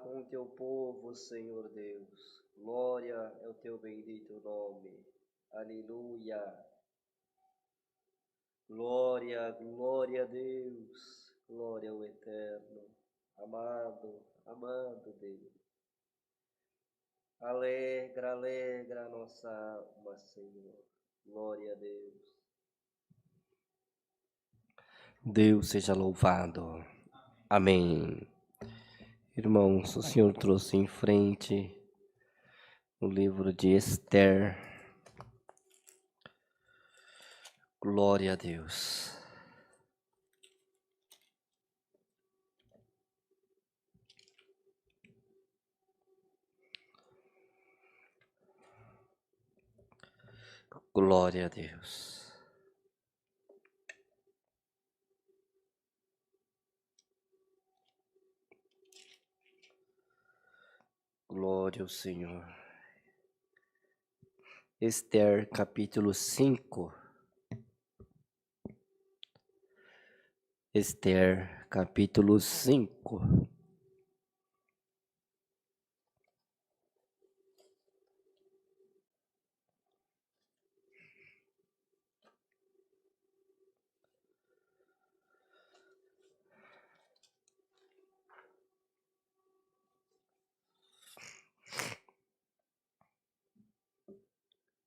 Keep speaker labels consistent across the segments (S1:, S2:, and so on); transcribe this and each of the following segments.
S1: com o teu povo, Senhor Deus. Glória ao teu bendito nome. Aleluia. Glória, glória a Deus. Glória ao Eterno. Amado, amado Deus. Alegra, alegra a nossa alma, Senhor. Glória a Deus. Deus seja louvado. Amém. Irmãos, o Senhor trouxe em frente o livro de Esther. Glória a Deus. Glória a Deus. Glória ao Senhor. Esther, capítulo 5. Esther, capítulo 5.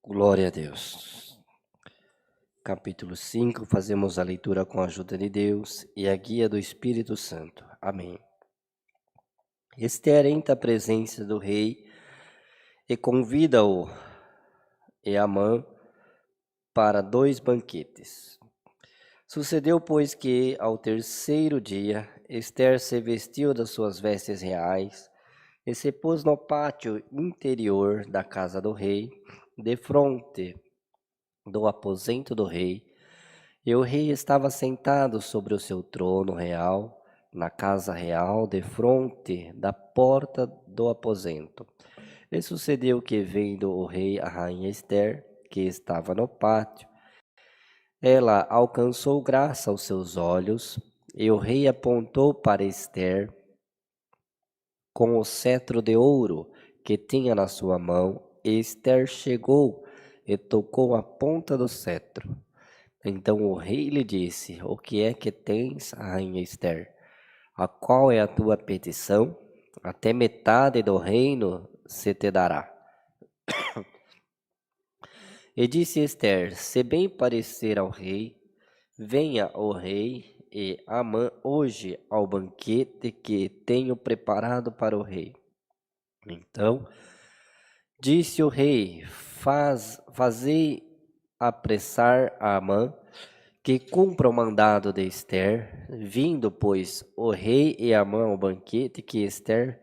S1: Glória a Deus. Capítulo 5, fazemos a leitura com a ajuda de Deus e a guia do Espírito Santo. Amém. Esther entra à presença do rei e convida-o e Amã para 2 banquetes. Sucedeu, pois, que, ao terceiro dia, Esther se vestiu das suas vestes reais e se pôs no pátio interior da casa do rei, defronte do aposento do rei, e o rei estava sentado sobre o seu trono real, na casa real, defronte da porta do aposento. E sucedeu que, vendo o rei a rainha Esther, que estava no pátio, ela alcançou graça aos seus olhos, e o rei apontou para Esther com o cetro de ouro que tinha na sua mão, e Esther chegou e tocou a ponta do cetro. Então o rei lhe disse: O que é que tens, rainha Esther? A qual é a tua petição? Até metade do reino se te dará. E disse Esther: Se bem parecer ao rei, venha o rei e Amã hoje ao banquete que tenho preparado para o rei. Então disse o rei: Fazei apressar a Amã, que cumpra o mandado de Esther. Vindo, pois, o rei e Amã ao banquete que Esther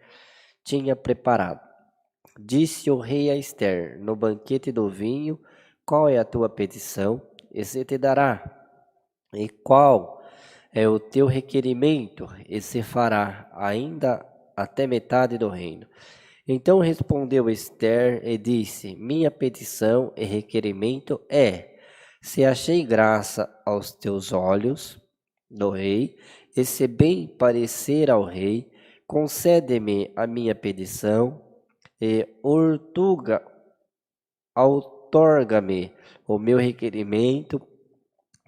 S1: tinha preparado. Disse o rei a Esther: No banquete do vinho, qual é a tua petição? E se te dará. E qual é o teu requerimento? E se fará, ainda até metade do reino. Então respondeu Esther e disse: Minha petição e requerimento é: se achei graça aos teus olhos, do rei, e se bem parecer ao rei, concede-me a minha petição e outorga-me o meu requerimento.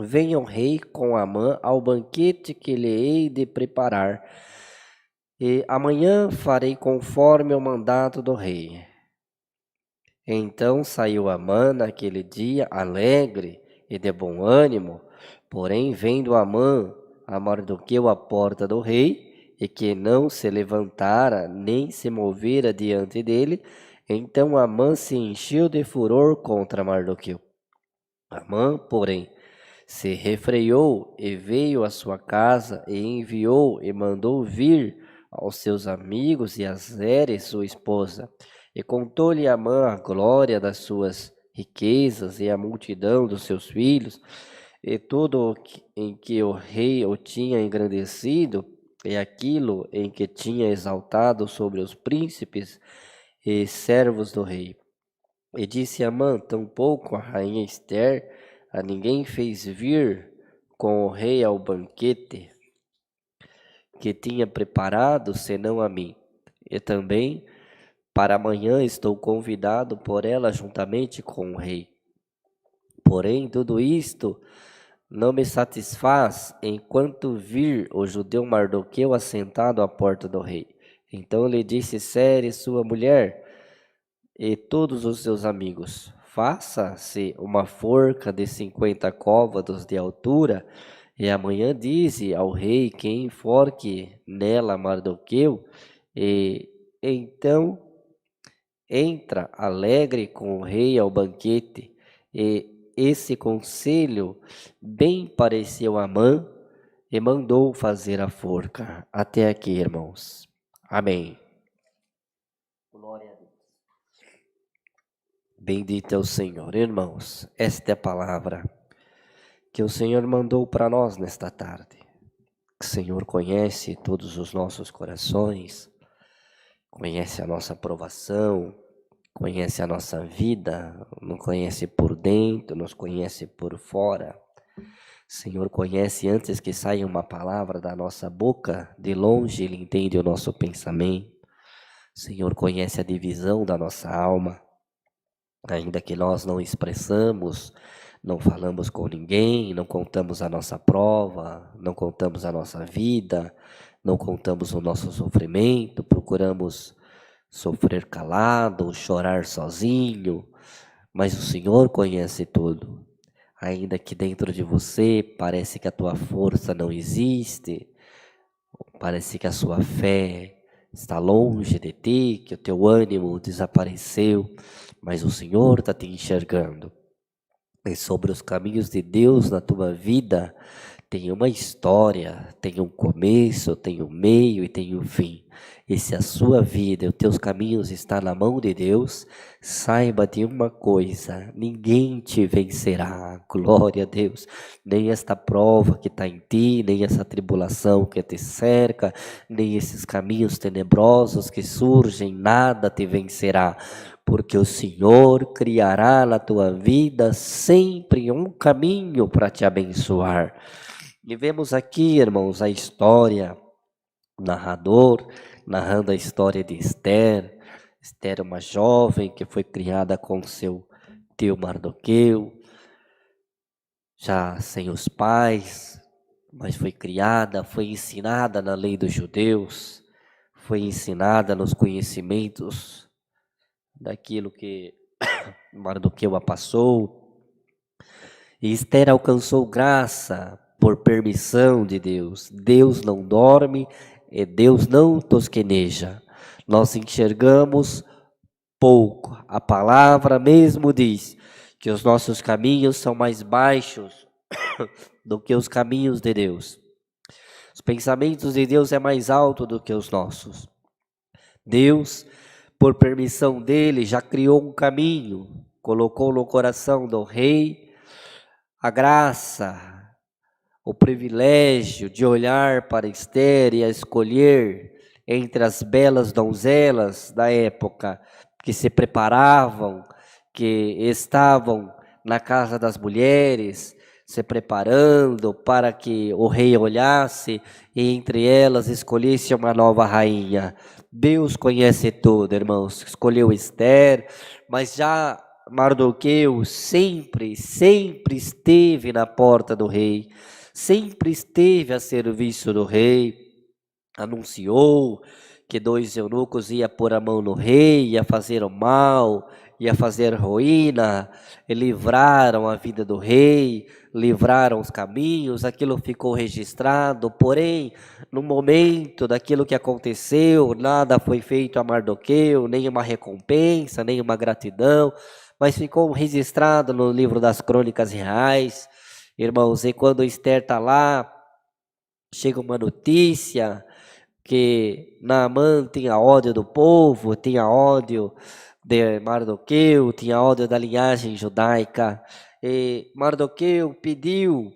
S1: Venha o rei com Amã ao banquete que lhe hei de preparar, e amanhã farei conforme o mandato do rei. Então saiu Amã naquele dia alegre e de bom ânimo, porém vendo Amã a Mardoqueu à porta do rei, e que não se levantara nem se movera diante dele, então Amã se encheu de furor contra Mardoqueu. Amã, porém, se refreou e veio à sua casa e enviou e mandou vir aos seus amigos e a Zeres, sua esposa, e contou-lhe Amã a glória das suas riquezas e a multidão dos seus filhos, e tudo em que o rei o tinha engrandecido, e aquilo em que tinha exaltado sobre os príncipes e servos do rei. E disse Amã: tampouco a rainha Esther a ninguém fez vir com o rei ao banquete que tinha preparado, senão a mim. e também para amanhã estou convidado por ela juntamente com o rei. Porém, tudo isto não me satisfaz enquanto vir o judeu Mardoqueu assentado à porta do rei. Então lhe disse Estere, sua mulher, e todos os seus amigos: faça-se uma forca de 50 côvados de altura, e amanhã dize ao rei que enforque nela Mardoqueu, e então entra alegre com o rei ao banquete. E esse conselho bem pareceu a Amã, e mandou fazer a forca. Até aqui, irmãos. Amém. Glória a Deus. Bendito é o Senhor. Irmãos, esta é a palavra que o Senhor mandou para nós nesta tarde. O Senhor conhece todos os nossos corações, conhece a nossa provação, conhece a nossa vida, nos conhece por dentro, nos conhece por fora. O Senhor conhece antes que saia uma palavra da nossa boca, de longe Ele entende o nosso pensamento. O Senhor conhece a divisão da nossa alma, ainda que nós não expressamos, não falamos com ninguém, não contamos a nossa prova, não contamos a nossa vida, não contamos o nosso sofrimento, procuramos sofrer calado, chorar sozinho, mas o Senhor conhece tudo. Ainda que dentro de você parece que a tua força não existe, parece que a sua fé está longe de ti, que o teu ânimo desapareceu, mas o Senhor está te enxergando. E sobre os caminhos de Deus na tua vida, tem uma história, tem um começo, tem um meio e tem um fim. E se a sua vida e os teus caminhos estão na mão de Deus, saiba de uma coisa: ninguém te vencerá, glória a Deus. Nem esta prova que está em ti, nem essa tribulação que te cerca, nem esses caminhos tenebrosos que surgem, nada te vencerá. Porque o Senhor criará na tua vida sempre um caminho para te abençoar. E vemos aqui, irmãos, a história, o narrador narrando a história de Esther. Esther é uma jovem que foi criada com seu tio Mardoqueu, já sem os pais, mas foi criada, foi ensinada na lei dos judeus, foi ensinada nos conhecimentos daquilo que Mardoqueu a passou. E Esther alcançou graça por permissão de Deus. Deus não dorme e Deus não tosqueneja. Nós enxergamos pouco. A palavra mesmo diz que os nossos caminhos são mais baixos do que os caminhos de Deus. Os pensamentos de Deus é mais alto do que os nossos. Deus, por permissão dele, já criou um caminho, colocou no coração do rei a graça, o privilégio de olhar para Esther e a escolher entre as belas donzelas da época que se preparavam, que estavam na casa das mulheres, se preparando para que o rei olhasse e entre elas escolhesse uma nova rainha. Deus conhece tudo, irmãos. Escolheu Esther, mas já Mardoqueu sempre esteve na porta do rei, sempre esteve a serviço do rei, anunciou que 2 eunucos iam pôr a mão no rei, ia fazer o mal, ia fazer ruína, e livraram a vida do rei, livraram os caminhos, aquilo ficou registrado, porém, no momento daquilo que aconteceu, nada foi feito a Mardoqueu, nem uma recompensa, nem uma gratidão, mas ficou registrado no livro das crônicas reais, irmãos. E quando Esther está lá, chega uma notícia que Naamã tinha ódio do povo, tinha ódio de Mardoqueu, tinha ódio da linhagem judaica. E Mardoqueu pediu,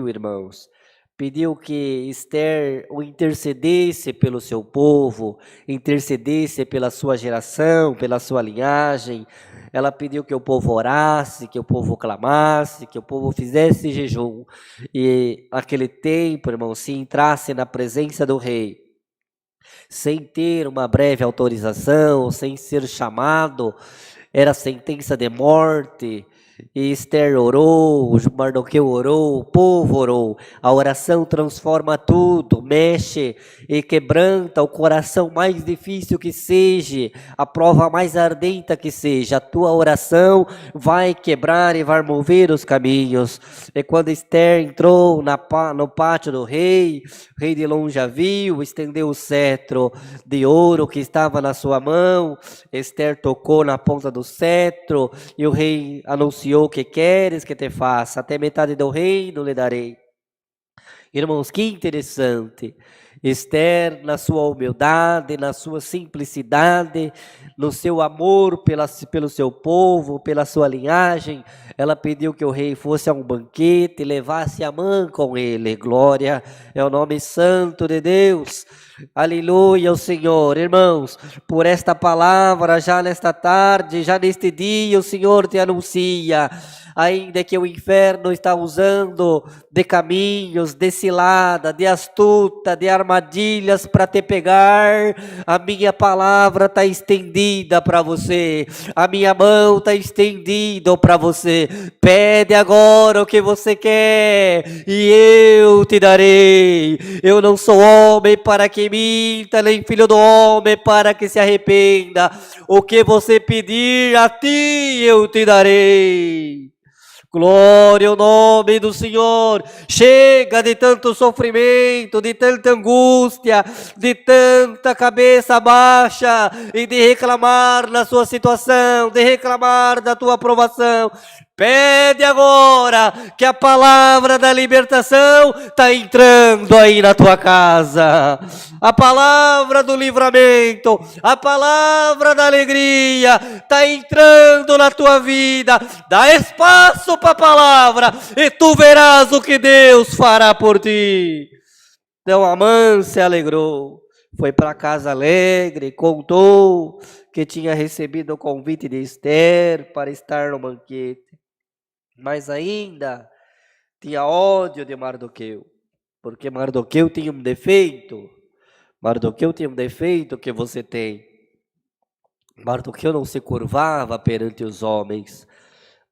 S1: irmãos, pediu que Esther o intercedesse pelo seu povo, intercedesse pela sua geração, pela sua linhagem. Ela pediu que o povo orasse, que o povo clamasse, que o povo fizesse jejum. E naquele tempo, irmão, se entrasse na presença do rei, sem ter uma breve autorização, sem ser chamado, era sentença de morte. E Esther orou, Mardoqueu orou, o povo orou. A oração transforma tudo, mexe e quebranta o coração mais difícil que seja, a prova mais ardente que seja. A tua oração vai quebrar e vai mover os caminhos. E quando Esther entrou no pátio do rei, o rei de longe a viu, estendeu o cetro de ouro que estava na sua mão. Esther tocou na ponta do cetro e o rei anunciou: o que queres que te faça? Até metade do reino lhe darei. Irmãos, que interessante. Esther, na sua humildade, na sua simplicidade, no seu amor pelo seu povo, pela sua linhagem, ela pediu que o rei fosse a um banquete e levasse Amã com ele. Glória é o nome santo de Deus. Aleluia ao Senhor. Irmãos, por esta palavra, já nesta tarde, já neste dia, o Senhor te anuncia, ainda que o inferno está usando de caminhos, de cilada, de astuta, de armadilhas para te pegar, a minha palavra está estendida para você, a minha mão está estendida para você. Pede agora o que você quer e eu te darei. Eu não sou homem para que minta, nem filho do homem para que se arrependa. O que você pedir, a ti eu te darei. Glória ao nome do Senhor. Chega de tanto sofrimento, de tanta angústia, de tanta cabeça baixa e de reclamar na sua situação, de reclamar da tua aprovação. Pede agora que a palavra da libertação está entrando aí na tua casa. A palavra do livramento, a palavra da alegria está entrando na tua vida. Dá espaço para a palavra e tu verás o que Deus fará por ti. Então Amã se alegrou, foi para casa alegre, contou que tinha recebido o convite de Esther para estar no banquete. Mas ainda tinha ódio de Mardoqueu, porque Mardoqueu tinha um defeito. Mardoqueu tinha um defeito que você tem. Mardoqueu não se curvava perante os homens.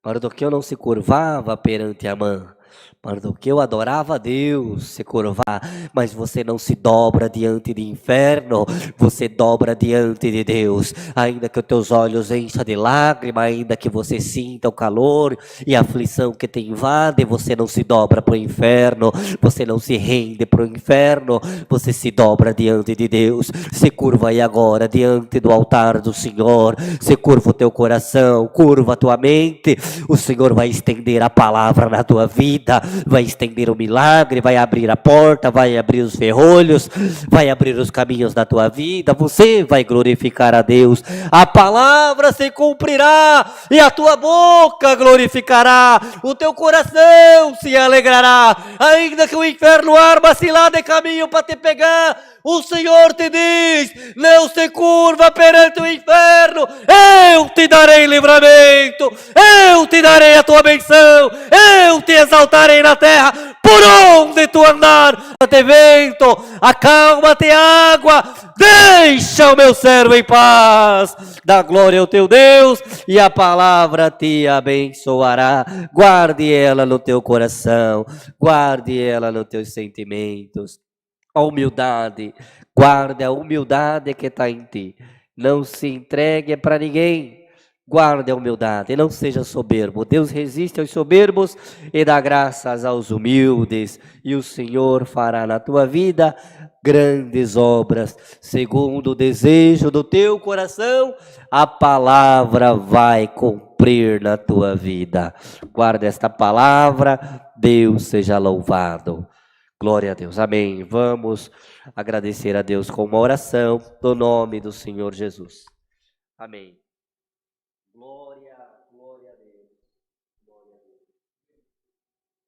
S1: Mardoqueu não se curvava perante Amã. Mardoqueu adorava a Deus, se curvar, mas você não se dobra diante do inferno, você dobra diante de Deus. Ainda que os teus olhos encham de lágrima, ainda que você sinta o calor e a aflição que te invade, você não se dobra para o inferno, você não se rende para o inferno, você se dobra diante de Deus. Se curva aí agora diante do altar do Senhor, se curva o teu coração, curva a tua mente. O Senhor vai estender a palavra na tua vida, vai estender o milagre, vai abrir a porta, vai abrir os ferrolhos, vai abrir os caminhos da tua vida. Você vai glorificar a Deus, a palavra se cumprirá e a tua boca glorificará, o teu coração se alegrará. Ainda que o inferno arma cilada de caminho para te pegar, o Senhor te diz: não se curva perante o inferno, eu te darei livramento, eu te darei a tua benção, eu te exaltarei na terra, por onde tu andar, te vento, acalma-te água, deixa o meu servo em paz, dá glória ao teu Deus e a palavra te abençoará. Guarde ela no teu coração, guarde ela nos teus sentimentos. A humildade, guarde a humildade que está em ti, não se entregue para ninguém, guarde a humildade, não seja soberbo. Deus resiste aos soberbos e dá graças aos humildes, e o Senhor fará na tua vida grandes obras, segundo o desejo do teu coração, a palavra vai cumprir na tua vida. Guarde esta palavra, Deus seja louvado. Glória a Deus, amém. Vamos agradecer a Deus com uma oração no nome do Senhor Jesus. Amém. Glória a Deus.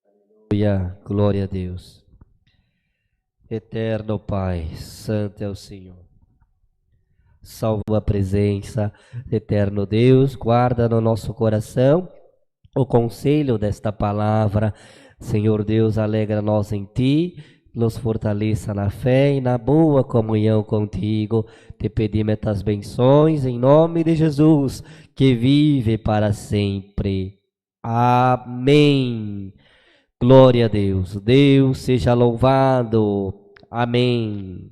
S1: Aleluia, glória a Deus. Eterno Pai, santo é o Senhor. Salva a presença, eterno Deus, guarda no nosso coração o conselho desta palavra. Senhor Deus, alegra nós em Ti, los fortaleça na fé e na boa comunhão contigo. Te pedimos estas benções em nome de Jesus, que vive para sempre. Amém. Glória a Deus. Deus seja louvado. Amém.